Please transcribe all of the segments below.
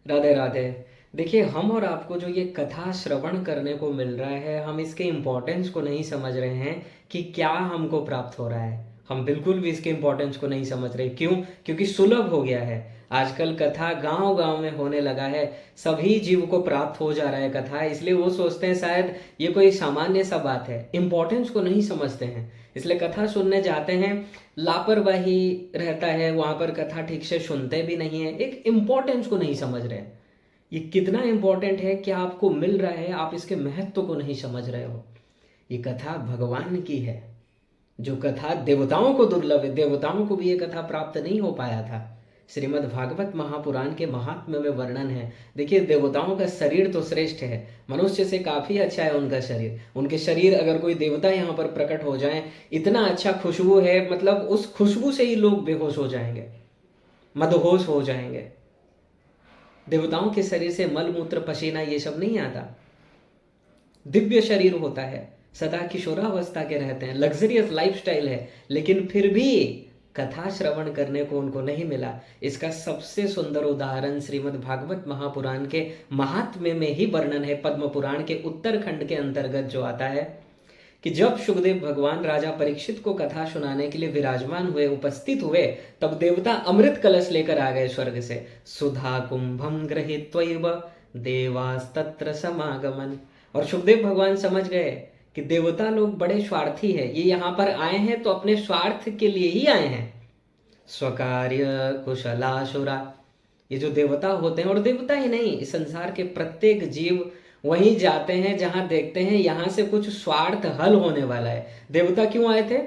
राधे राधे। देखिए, हम और आपको जो ये कथा श्रवण करने को मिल रहा है, हम इसके इम्पोर्टेंस को नहीं समझ रहे हैं कि क्या हमको प्राप्त हो रहा है। हम बिल्कुल भी इसके इम्पोर्टेंस को नहीं समझ रहे। क्यों? क्योंकि सुलभ हो गया है। आजकल कथा गांव गांव में होने लगा है। सभी जीव को प्राप्त हो जा रहा है कथा, इसलिए वो सोचते हैं शायद ये कोई सामान्य सा बात है। इम्पोर्टेंस को नहीं समझते हैं, इसलिए कथा सुनने जाते हैं, लापरवाही रहता है वहां पर। कथा ठीक से सुनते भी नहीं है, एक इम्पोर्टेंस को नहीं समझ रहे। ये कितना इम्पोर्टेंट है, क्या आपको मिल रहा है, आप इसके महत्व को नहीं समझ रहे हो। ये कथा भगवान की है। जो कथा देवताओं को दुर्लभ है, देवताओं को भी ये कथा प्राप्त नहीं हो पाया था। श्रीमद् भागवत महापुराण के महात्म्य में वर्णन है। देखिए, देवताओं का शरीर तो श्रेष्ठ है, मनुष्य से काफी अच्छा है उनका शरीर। उनके शरीर, अगर कोई देवता यहाँ पर प्रकट हो जाए, इतना अच्छा खुशबू है, मतलब उस खुशबू से ही लोग बेहोश हो जाएंगे, मदहोश हो जाएंगे। देवताओं के शरीर से मल मूत्र पसीना ये सब नहीं आता। दिव्य शरीर होता है, सदा किशोरावस्था के रहते हैं, लग्जरियस लाइफस्टाइल है, लेकिन फिर भी कथा श्रवण करने को उनको नहीं मिला। इसका सबसे सुंदर उदाहरण श्रीमद् भागवत महापुराण के महात्म्य में ही वर्णन है। पद्म पुराण के उत्तरखंड के अंतर्गत जो आता है कि जब सुखदेव भगवान राजा परीक्षित को कथा सुनाने के लिए विराजमान हुए, उपस्थित हुए, तब देवता अमृत कलश लेकर आ गए स्वर्ग से। सुधा कुंभम गृहीत्वैव देवास्तत्र समागमन। और सुखदेव भगवान समझ गए कि देवता लोग बड़े स्वार्थी है, ये यहाँ पर आए हैं तो अपने स्वार्थ के लिए ही आए हैं। स्वकार्य कुशलाशुरा, ये जो देवता होते हैं, और देवता ही नहीं, इस संसार के प्रत्येक जीव वहीं जाते हैं जहां देखते हैं यहाँ से कुछ स्वार्थ हल होने वाला है। देवता क्यों आए थे?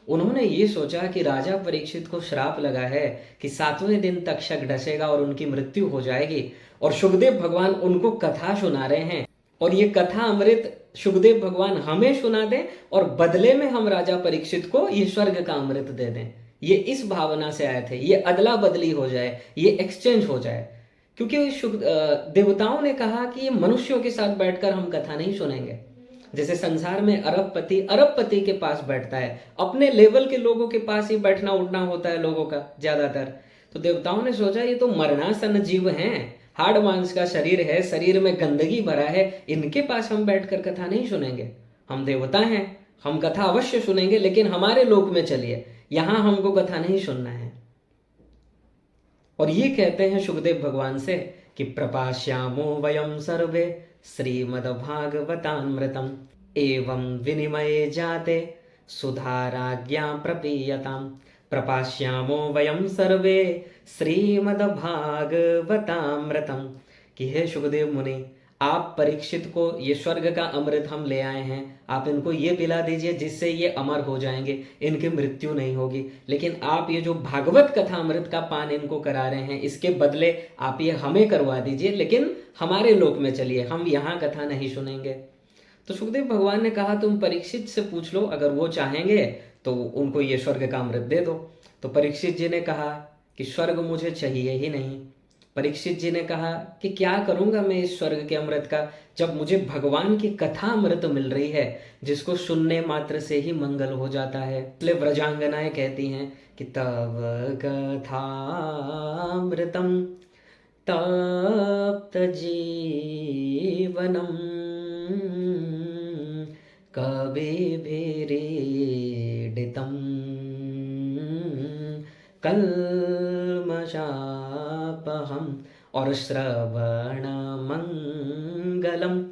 उन्होंने ये सोचा कि राजा परीक्षित को श्राप लगा है कि 7वें दिन तक्षक डसेगा और उनकी मृत्यु हो जाएगी, और सुखदेव भगवान उनको कथा सुना रहे हैं, और ये कथा अमृत सुखदेव भगवान हमें सुना दें और बदले में हम राजा परीक्षित को ये स्वर्ग का अमृत दे दें। ये इस भावना से आए थे, ये अदला बदली हो जाए, ये एक्सचेंज हो जाए। क्योंकि देवताओं ने कहा कि ये मनुष्यों के साथ बैठकर हम कथा नहीं सुनेंगे। जैसे संसार में अरबपति के पास बैठता है, अपने लेवल के लोगों के पास ही बैठना उठना होता है लोगों का ज्यादातर। तो देवताओं ने सोचा ये तो मरणासन जीव हैं, हाड़ मांस का शरीर है, शरीर में गंदगी भरा है, इनके पास हम बैठकर कथा नहीं सुनेंगे। हम देवता हैं, हम कथा अवश्य सुनेंगे, लेकिन हमारे लोक में चलिए, यहां हमको कथा नहीं सुनना है। और ये कहते हैं सुखदेव भगवान से कि प्रपाश्यामो वयम सर्वे श्रीमद्भागवतामृतम एवं विनिमये जाते सुधाराज्ञा प्रपीयताम। प्रपाश्यामो वयम सर्वे श्रीमद्भागवतामृतम, कि हे सुखदेव मुनि, आप परीक्षित को ये स्वर्ग का अमृत हम ले आए हैं, आप इनको ये पिला दीजिए जिससे ये अमर हो जाएंगे, इनकी मृत्यु नहीं होगी। लेकिन आप ये जो भागवत कथा अमृत का पान इनको करा रहे हैं, इसके बदले आप ये हमें करवा दीजिए, लेकिन हमारे लोक में चलिए, हम यहाँ कथा नहीं सुनेंगे। तो सुखदेव भगवान ने कहा तुम परीक्षित से पूछ लो, अगर वो चाहेंगे तो उनको ये स्वर्ग का अमृत दे दो। तो परीक्षित जी ने कहा कि स्वर्ग मुझे चाहिए ही नहीं। परीक्षित जी ने कहा कि क्या करूंगा मैं इस स्वर्ग के अमृत का, जब मुझे भगवान की कथा अमृत मिल रही है, जिसको सुनने मात्र से ही मंगल हो जाता है। इसलिए व्रजांगनाएं कहती हैं कि तव कथामृतम तप्त जीवनम कविभिरीडितम कल्मषापहम और श्रवण मंगलम,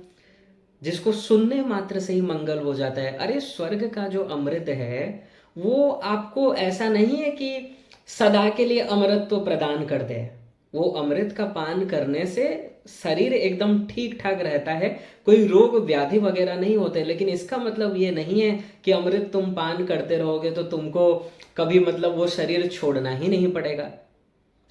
जिसको सुनने मात्र से ही मंगल हो जाता है। अरे स्वर्ग का जो अमृत है वो आपको ऐसा नहीं है कि सदा के लिए अमृत प्रदान कर दे। वो अमृत का पान करने से शरीर एकदम ठीक ठाक रहता है, कोई रोग व्याधि वगैरह नहीं होते। लेकिन इसका मतलब ये नहीं है कि अमृत तुम पान करते रहोगे तो तुमको कभी मतलब वो शरीर छोड़ना ही नहीं पड़ेगा।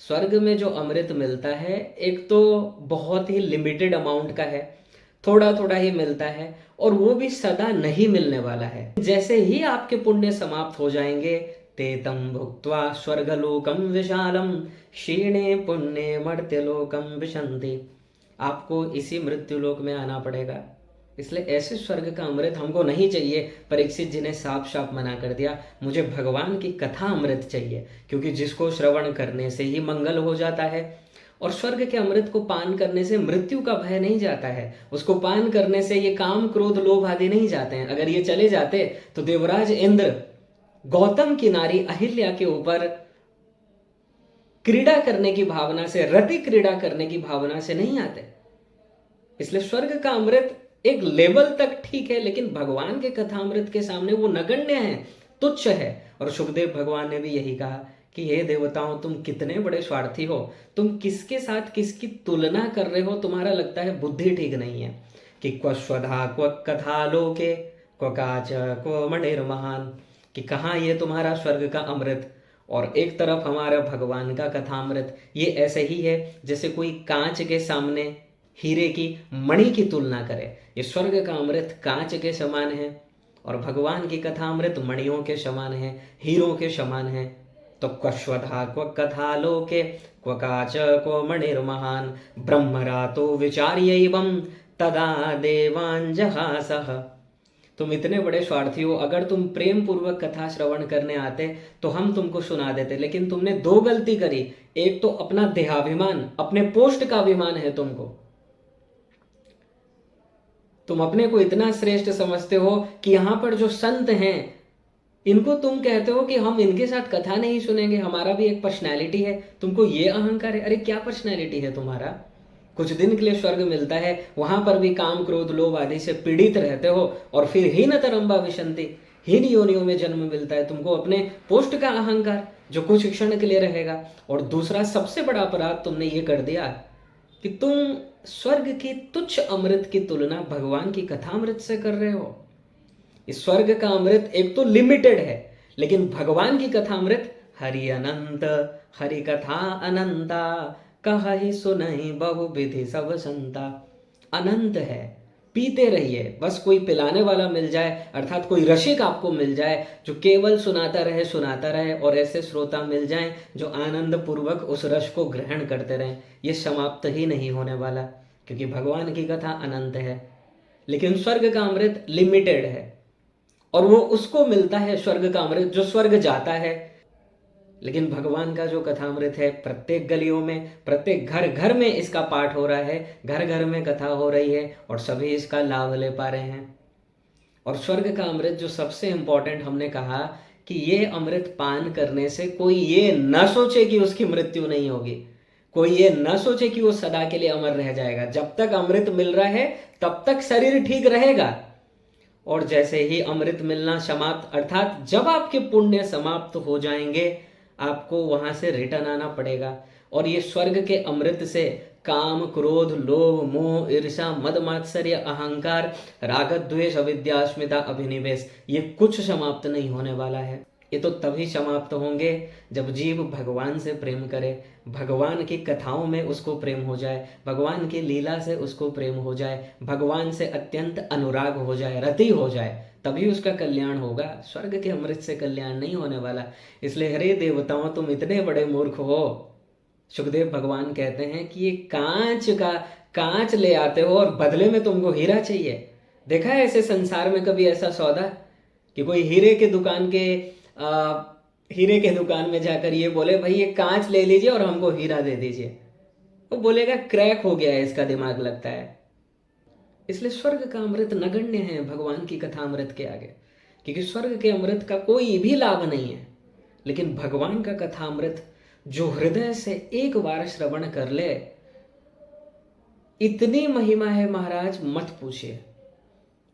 स्वर्ग में जो अमृत मिलता है, एक तो बहुत ही लिमिटेड अमाउंट का है, थोड़ा थोड़ा ही मिलता है, और वो भी सदा नहीं मिलने वाला है। जैसे ही आपके पुण्य समाप्त हो जाएंगे, तेतम भुक्त्वा स्वर्गलोकम विशालम क्षीणे पुण्य मर्त्यलोकम विशन्ति, आपको इसी मृत्युलोक में आना पड़ेगा। इसलिए ऐसे स्वर्ग का अमृत हमको नहीं चाहिए। परीक्षित जी ने साफ साफ मना कर दिया, मुझे भगवान की कथा अमृत चाहिए, क्योंकि जिसको श्रवण करने से ही मंगल हो जाता है। और स्वर्ग के अमृत को पान करने से मृत्यु का भय नहीं जाता है, उसको पान करने से ये काम क्रोध लोभ आदि नहीं जाते हैं। अगर ये चले जाते तो देवराज इंद्र गौतम की नारी अहिल्या के ऊपर क्रीड़ा करने की भावना से, रति क्रीड़ा करने की भावना से नहीं आते। इसलिए स्वर्ग का अमृत एक लेवल तक ठीक है, लेकिन भगवान के कथामृत के सामने वो नगण्य है, तुच्छ है। और सुखदेव भगवान ने भी यही कहा कि हे देवताओं, तुम कितने बड़े स्वार्थी हो, तुम किसके साथ किसकी तुलना कर रहे हो, तुम्हारा लगता है बुद्धि ठीक नहीं है। कि क्व स्वधा क्व कथा लोके क्व काच क्व मणिर्महान, कि कहाँ ये तुम्हारा स्वर्ग का अमृत और एक तरफ हमारा भगवान का कथामृत। ये ऐसे ही है जैसे कोई कांच के सामने हीरे की मणि की तुलना करे। ये स्वर्ग का अमृत कांच के समान है और भगवान की कथामृत मणियों के समान है, हीरों के समान है। तो क्वश्वधा क्व कथा लोके क्व काच क्व मणिर्महान ब्रह्मरातो विचार्यैवं तदा देवांजहासः। तुम इतने बड़े स्वार्थी हो, अगर तुम प्रेम पूर्वक कथा श्रवण करने आते तो हम तुमको सुना देते, लेकिन तुमने दो गलती करी। एक तो अपना देहाभिमान, अपने पोस्ट का अभिमान है तुमको, तुम अपने को इतना श्रेष्ठ समझते हो कि यहां पर जो संत हैं इनको तुम कहते हो कि हम इनके साथ कथा नहीं सुनेंगे, हमारा भी एक पर्सनैलिटी है। तुमको ये अहंकार है। अरे क्या पर्सनैलिटी है तुम्हारा? कुछ दिन के लिए स्वर्ग मिलता है, वहां पर भी काम क्रोध लोभ आदि से पीड़ित रहते हो और फिर हीन तरंबा विशंति, हीन योनियों में जन्म मिलता है तुमको, अपने पोस्ट का अहंकार जो कुछ क्षण के लिए रहेगा। और दूसरा सबसे बड़ा अपराध तुमने ये कर दिया कि तुम स्वर्ग की तुच्छ अमृत की तुलना भगवान की कथामृत से कर रहे हो। इस स्वर्ग का अमृत एक तो लिमिटेड है, लेकिन भगवान की कथामृत हरि अनंत, हरि कथा अनंता, कहि सुनहि बहुविधि सब संता। अनंत है, पीते रहिए, बस कोई पिलाने वाला मिल जाए, अर्थात कोई रसिक आपको मिल जाए जो केवल सुनाता रहे और ऐसे श्रोता मिल जाएं जो आनंद पूर्वक उस रस को ग्रहण करते रहें। ये समाप्त ही नहीं होने वाला, क्योंकि भगवान की कथा अनंत है। लेकिन स्वर्ग का अमृत लिमिटेड है और वो उसको मिलता है स्वर्ग का अमृत जो स्वर्ग जाता है। लेकिन भगवान का जो कथामृत है, प्रत्येक गलियों में, प्रत्येक घर घर में इसका पाठ हो रहा है, घर घर में कथा हो रही है और सभी इसका लाभ ले पा रहे हैं। और स्वर्ग का अमृत जो सबसे इंपॉर्टेंट, हमने कहा कि ये अमृत पान करने से कोई ये न सोचे कि उसकी मृत्यु नहीं होगी, कोई ये न सोचे कि वो सदा के लिए अमर रह जाएगा। जब तक अमृत मिल रहा है तब तक शरीर ठीक रहेगा, और जैसे ही अमृत मिलना समाप्त, अर्थात जब आपके पुण्य समाप्त हो जाएंगे, आपको वहां से रिटर्न आना पड़ेगा। और ये स्वर्ग के अमृत से काम क्रोध लोभ मोह ईर्ष्या मद मात्सर्य अहंकार राग द्वेष अविद्या अस्मिता अभिनिवेश, ये कुछ समाप्त नहीं होने वाला है। ये तो तभी समाप्त होंगे जब जीव भगवान से प्रेम करे, भगवान की कथाओं में उसको प्रेम हो जाए, भगवान की लीला से उसको प्रेम हो जाए, भगवान से अत्यंत अनुराग हो जाए, रति हो जाए, तभी उसका कल्याण होगा। स्वर्ग के अमृत से कल्याण नहीं होने वाला। इसलिए हरे देवताओं, तुम इतने बड़े मूर्ख हो। सुखदेव भगवान कहते हैं कि ये कांच ले आते हो और बदले में तुमको हीरा चाहिए। देखा है ऐसे संसार में कभी ऐसा सौदा कि कोई हीरे के दुकान में जाकर ये बोले भाई ये कांच ले लीजिए और हमको हीरा दे दीजिए? वो बोलेगा क्रैक हो गया है इसका दिमाग, लगता है। इसलिए स्वर्ग का अमृत नगण्य है भगवान की कथा अमृत के आगे, क्योंकि स्वर्ग के अमृत का कोई भी लाभ नहीं है। लेकिन भगवान का कथा अमृत जो हृदय से एक बार श्रवण कर ले, इतनी महिमा है महाराज, मत पूछिए।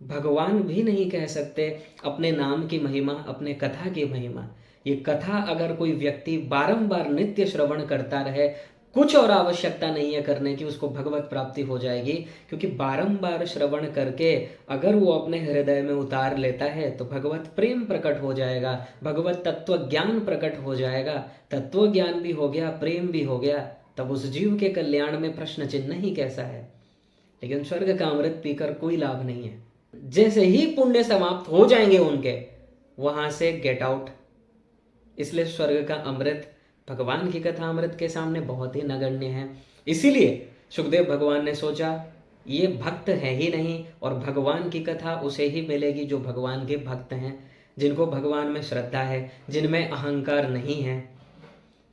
भगवान भी नहीं कह सकते अपने नाम की महिमा, अपने कथा की महिमा। ये कथा अगर कोई व्यक्ति बारंबार नित्य श्रवण करता रहे, कुछ और आवश्यकता नहीं है करने की, उसको भगवत प्राप्ति हो जाएगी। क्योंकि बारंबार श्रवण करके अगर वो अपने हृदय में उतार लेता है तो भगवत प्रेम प्रकट हो जाएगा, भगवत तत्व ज्ञान प्रकट हो जाएगा। तत्व ज्ञान भी हो गया, प्रेम भी हो गया, तब उस जीव के कल्याण में प्रश्न चिन्ह ही कैसा है। लेकिन स्वर्ग का अमृत पीकर कोई लाभ नहीं है। जैसे ही पुण्य समाप्त हो जाएंगे उनके, वहां से गेट आउट। इसलिए स्वर्ग का अमृत भगवान की कथा अमृत के सामने बहुत ही नगण्य है। इसीलिए सुखदेव भगवान ने सोचा ये भक्त है ही नहीं, और भगवान की कथा उसे ही मिलेगी जो भगवान के भक्त हैं, जिनको भगवान में श्रद्धा है, जिनमें अहंकार नहीं है।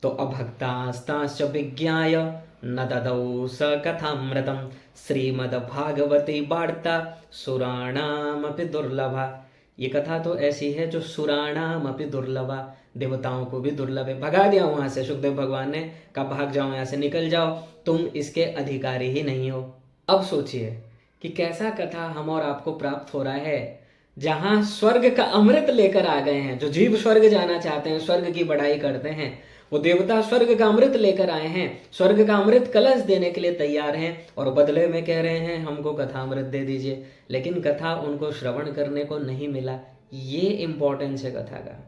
तो अभक्तास्ताश्च विज्ञाय न ददौ स कथामृतम श्रीमद्भागवती वार्ता सुराणामपि दुर्लभा। ये कथा तो ऐसी है जो सुराणामपि दुर्लभा, देवताओं को भी दुर्लभ है। भगा दिया वहां से सुखदेव भगवान ने, कहा भाग जाओ यहाँ से, निकल जाओ, तुम इसके अधिकारी ही नहीं हो। अब सोचिए कि कैसा कथा हम और आपको प्राप्त हो रहा है, जहां स्वर्ग का अमृत लेकर आ गए हैं। जो जीव स्वर्ग जाना चाहते हैं, स्वर्ग की बढ़ाई करते हैं, वो देवता स्वर्ग का अमृत लेकर आए हैं, स्वर्ग का अमृत कलश देने के लिए तैयार हैं, और बदले में कह रहे हैं हमको कथा अमृत दे दीजिए। लेकिन कथा उनको श्रवण करने को नहीं मिला। ये इंपॉर्टेंस है कथा का,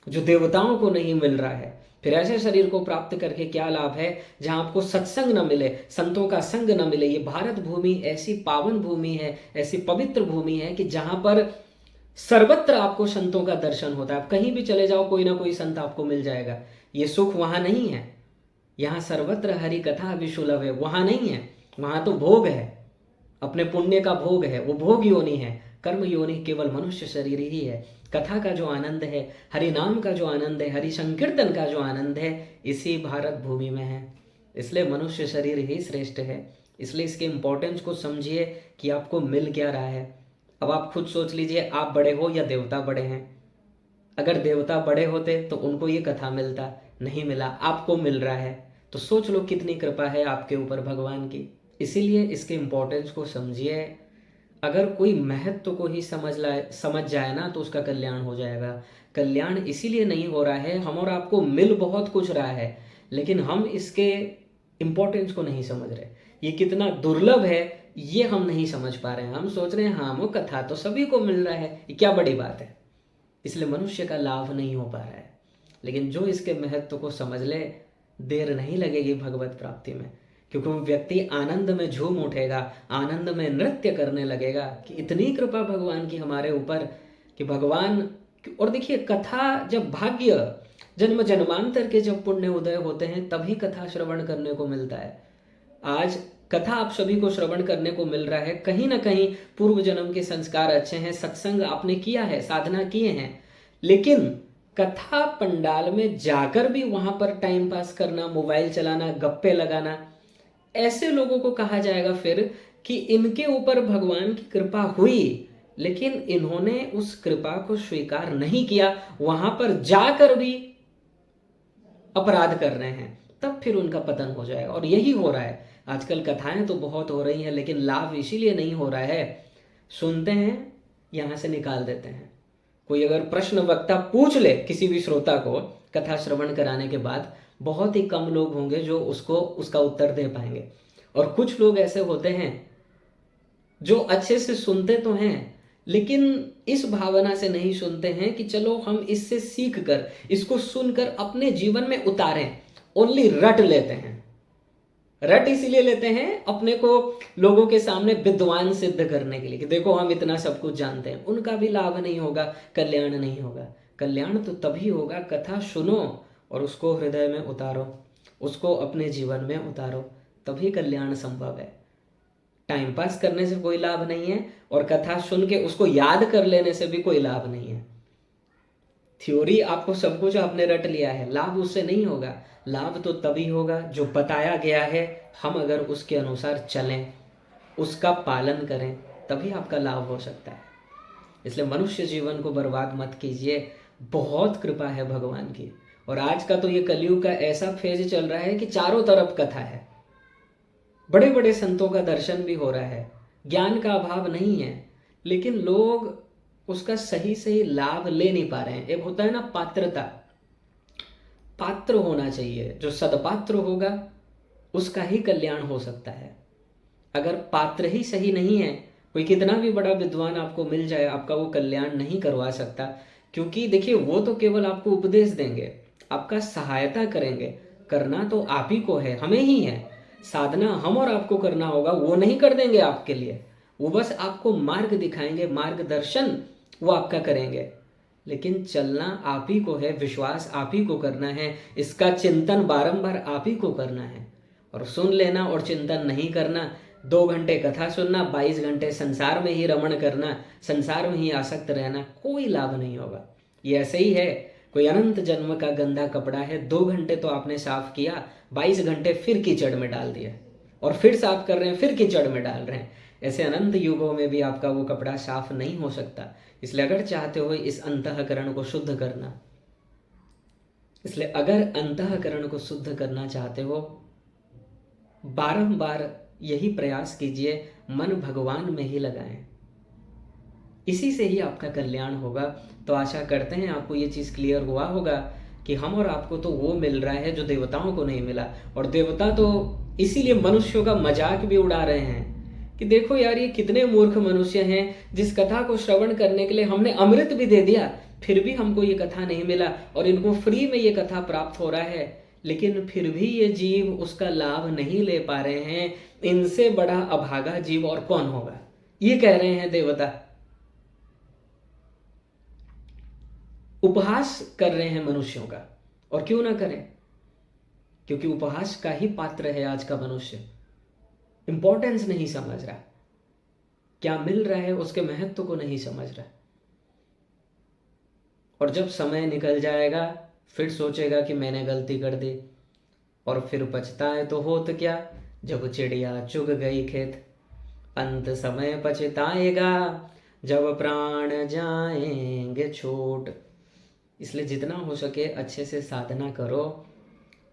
जो देवताओं को नहीं मिल रहा है। फिर ऐसे शरीर को प्राप्त करके क्या लाभ है जहां आपको सत्संग न मिले, संतों का संग न मिले। ये भारत भूमि ऐसी पावन भूमि है, ऐसी पवित्र भूमि है कि जहां पर सर्वत्र आपको संतों का दर्शन होता है। आप कहीं भी चले जाओ, कोई ना कोई संत आपको मिल जाएगा। ये सुख वहां नहीं है। यहाँ सर्वत्र हरि कथा विशुलभ है, वहां नहीं है। वहां तो भोग है, अपने पुण्य का भोग है, वो भोग योनि है। कर्म योनि केवल मनुष्य शरीर ही है। कथा का जो आनंद है, हरि नाम का जो आनंद है, हरि संकीर्तन का जो आनंद है, इसी भारत भूमि में है। इसलिए मनुष्य शरीर ही श्रेष्ठ है। इसलिए इसके इंपॉर्टेंस को समझिए कि आपको मिल क्या रहा है। अब आप खुद सोच लीजिए, आप बड़े हो या देवता बड़े हैं। अगर देवता बड़े होते तो उनको ये कथा मिलता, नहीं मिला, आपको मिल रहा है। तो सोच लो कितनी कृपा है आपके ऊपर भगवान की। इसीलिए इसके इंपॉर्टेंस को समझिए। अगर कोई महत्व को ही समझ जाए ना, तो उसका कल्याण हो जाएगा। कल्याण इसीलिए नहीं हो रहा है, हम और आपको मिल बहुत कुछ रहा है, लेकिन हम इसके इंपॉर्टेंस को नहीं समझ रहे। ये कितना दुर्लभ है ये हम नहीं समझ पा रहे हैं। हम सोच रहे हैं हाँ वो कथा तो सभी को मिल रहा है, ये क्या बड़ी बात है। इसलिए मनुष्य का लाभ नहीं हो पा रहा है। लेकिन जो इसके महत्व को समझ ले, देर नहीं लगेगी भगवत प्राप्ति में, क्योंकि वो व्यक्ति आनंद में झूम उठेगा, आनंद में नृत्य करने लगेगा कि इतनी कृपा भगवान की हमारे ऊपर कि भगवान। और देखिए, कथा जब भाग्य, जन्म जन्मांतर के जब पुण्य उदय होते हैं, तभी कथा श्रवण करने को मिलता है। आज कथा आप सभी को श्रवण करने को मिल रहा है, कहीं ना कहीं पूर्व जन्म के संस्कार अच्छे हैं, सत्संग आपने किया है, साधना किए हैं। लेकिन कथा पंडाल में जाकर भी वहां पर टाइम पास करना, मोबाइल चलाना, गप्पे लगाना, ऐसे लोगों को कहा जाएगा फिर कि इनके ऊपर भगवान की कृपा हुई, लेकिन इन्होंने उस कृपा को स्वीकार नहीं किया, वहां पर जाकर भी अपराध कर रहे हैं, तब फिर उनका पतन हो जाएगा। और यही हो रहा है आजकल। कथाएं तो बहुत हो रही हैं, लेकिन लाभ इसीलिए नहीं हो रहा है, सुनते हैं यहां से निकाल देते हैं। कोई अगर प्रश्न वक्ता पूछ ले किसी भी श्रोता को कथा श्रवण कराने के बाद, बहुत ही कम लोग होंगे जो उसका उत्तर दे पाएंगे। और कुछ लोग ऐसे होते हैं जो अच्छे से सुनते तो हैं, लेकिन इस भावना से नहीं सुनते हैं कि चलो हम इससे सीख कर, इसको सुनकर अपने जीवन में उतारें। ओनली रट लेते हैं। रट इसीलिए लेते हैं अपने को लोगों के सामने विद्वान सिद्ध करने के लिए कि देखो हम इतना सब कुछ जानते हैं। उनका भी लाभ नहीं होगा, कल्याण नहीं होगा। कल्याण तो तभी होगा, कथा सुनो और उसको हृदय में उतारो, उसको अपने जीवन में उतारो, तभी कल्याण संभव है। टाइम पास करने से कोई लाभ नहीं है, और कथा सुन के उसको याद कर लेने से भी कोई लाभ नहीं है। थ्योरी आपको सब कुछ आपने रट लिया है, लाभ उससे नहीं होगा। लाभ तो तभी होगा जो बताया गया है, हम अगर उसके अनुसार चलें, उसका पालन करें, तभी आपका लाभ हो सकता है। इसलिए मनुष्य जीवन को बर्बाद मत कीजिए। बहुत कृपा है भगवान की। और आज का तो ये कलयुग का ऐसा फेज चल रहा है कि चारों तरफ कथा है, बड़े बड़े संतों का दर्शन भी हो रहा है, ज्ञान का अभाव नहीं है, लेकिन लोग उसका सही सही लाभ ले नहीं पा रहे हैं। एक होता है ना पात्रता, पात्र होना चाहिए। जो सदपात्र होगा उसका ही कल्याण हो सकता है। अगर पात्र ही सही नहीं है, कोई कितना भी बड़ा विद्वान आपको मिल जाए, आपका वो कल्याण नहीं करवा सकता। क्योंकि देखिए, वो तो केवल आपको उपदेश देंगे, आपका सहायता करेंगे। करना तो आप ही को है, हमें ही है। साधना हम और आपको करना होगा, वो नहीं कर देंगे आपके लिए। वो बस आपको मार्ग दिखाएंगे, मार्गदर्शन वो आपका करेंगे। लेकिन चलना आप ही को है, विश्वास आप ही को करना है, इसका चिंतन बारंबार आप ही को करना है। और सुन लेना और चिंतन नहीं करना, 2 घंटे कथा सुनना, 22 घंटे संसार में ही रमण करना, संसार में ही आसक्त रहना, कोई लाभ नहीं होगा। ये ऐसे ही है, कोई अनंत जन्म का गंदा कपड़ा है, 2 घंटे तो आपने साफ किया, 22 घंटे फिर कीचड़ में डाल दिया, और फिर साफ कर रहे हैं, फिर कीचड़ में डाल रहे हैं। ऐसे अनंत युगों में भी आपका वो कपड़ा साफ नहीं हो सकता। इसलिए अगर चाहते हो इस अंतःकरण को शुद्ध करना, इसलिए अगर अंतःकरण को शुद्ध करना चाहते हो, बारंबार यही प्रयास कीजिए, मन भगवान में ही लगाएं, इसी से ही आपका कल्याण होगा। तो आशा करते हैं आपको ये चीज़ क्लियर हुआ होगा कि हम और आपको तो वो मिल रहा है जो देवताओं को नहीं मिला, और देवता तो इसीलिए मनुष्यों का मजाक भी उड़ा रहे हैं कि देखो यार ये कितने मूर्ख मनुष्य हैं, जिस कथा को श्रवण करने के लिए हमने अमृत भी दे दिया, फिर भी हमको ये कथा नहीं मिला, और इनको फ्री में ये कथा प्राप्त हो रहा है, लेकिन फिर भी ये जीव उसका लाभ नहीं ले पा रहे हैं। इनसे बड़ा अभागा जीव और कौन होगा, ये कह रहे हैं देवता। उपहास कर रहे हैं मनुष्यों का, और क्यों ना करें, क्योंकि उपहास का ही पात्र है आज का मनुष्य। इंपॉर्टेंस नहीं समझ रहा, क्या मिल रहा है उसके महत्व को नहीं समझ रहा, और जब समय निकल जाएगा फिर सोचेगा कि मैंने गलती कर दी, और फिर पछताए तो होत क्या, जब चिड़िया चुग गई खेत। अंत समय पछताएगा जब प्राण जाएंगे छूट। इसलिए जितना हो सके अच्छे से साधना करो,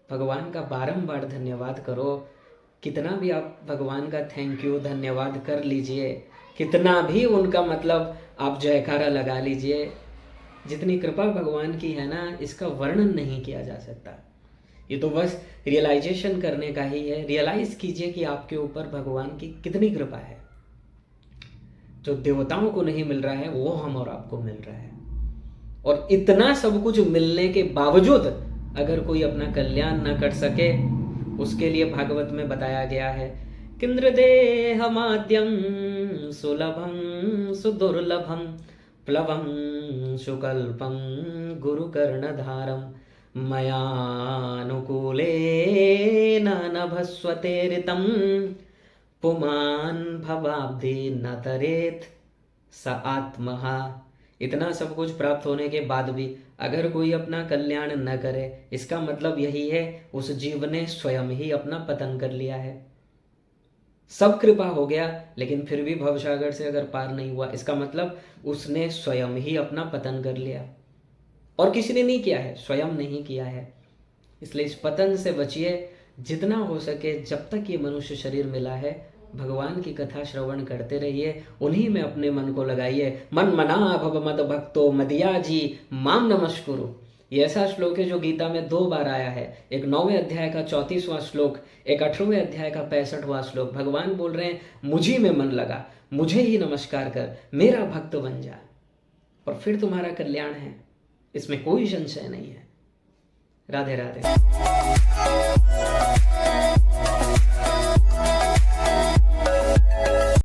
भगवान का बारंबार धन्यवाद करो। कितना भी आप भगवान का थैंक यू धन्यवाद कर लीजिए, कितना भी उनका मतलब आप जयकारा लगा लीजिए, जितनी कृपा भगवान की है ना, इसका वर्णन नहीं किया जा सकता। ये तो बस रियलाइजेशन करने का ही है। रियलाइज कीजिए कि आपके ऊपर भगवान की कितनी कृपा है। जो देवताओं को नहीं मिल रहा है वो हम और आपको मिल रहा है, और इतना सब कुछ मिलने के बावजूद अगर कोई अपना कल्याण न कर सके, उसके लिए भागवत में बताया गया है, किंद्रदेह माद्यम सुलभम सुदुर्लभम प्लवम सुकल्पम गुरुकर्णधारम मयानुकूले नभस्वते ऋतम पुमान भवाब्धि न तरेत स आत्महा। इतना सब कुछ प्राप्त होने के बाद भी अगर कोई अपना कल्याण न करे, इसका मतलब यही है उस जीव ने स्वयं ही अपना पतन कर लिया है। सब कृपा हो गया लेकिन फिर भी भवसागर से अगर पार नहीं हुआ, इसका मतलब उसने स्वयं ही अपना पतन कर लिया, और किसी ने नहीं किया है, स्वयं नहीं किया है। इसलिए इस पतन से बचिए जितना हो सके। जब तक ये मनुष्य शरीर मिला है, भगवान की कथा श्रवण करते रहिए, उन्हीं में अपने मन को लगाइए। मन मना भव मद भक्तो मदियाजी माम नमस्कुरु। ये ऐसा श्लोक है जो गीता में 2 बार आया है। एक 9वें अध्याय का 34वां श्लोक, एक 18वें अध्याय का 65वां श्लोक। भगवान बोल रहे हैं मुझी में मन लगा, मुझे ही नमस्कार कर, मेरा भक्त बन जा, और फिर तुम्हारा कल्याण है, इसमें कोई संशय नहीं है। राधे राधे।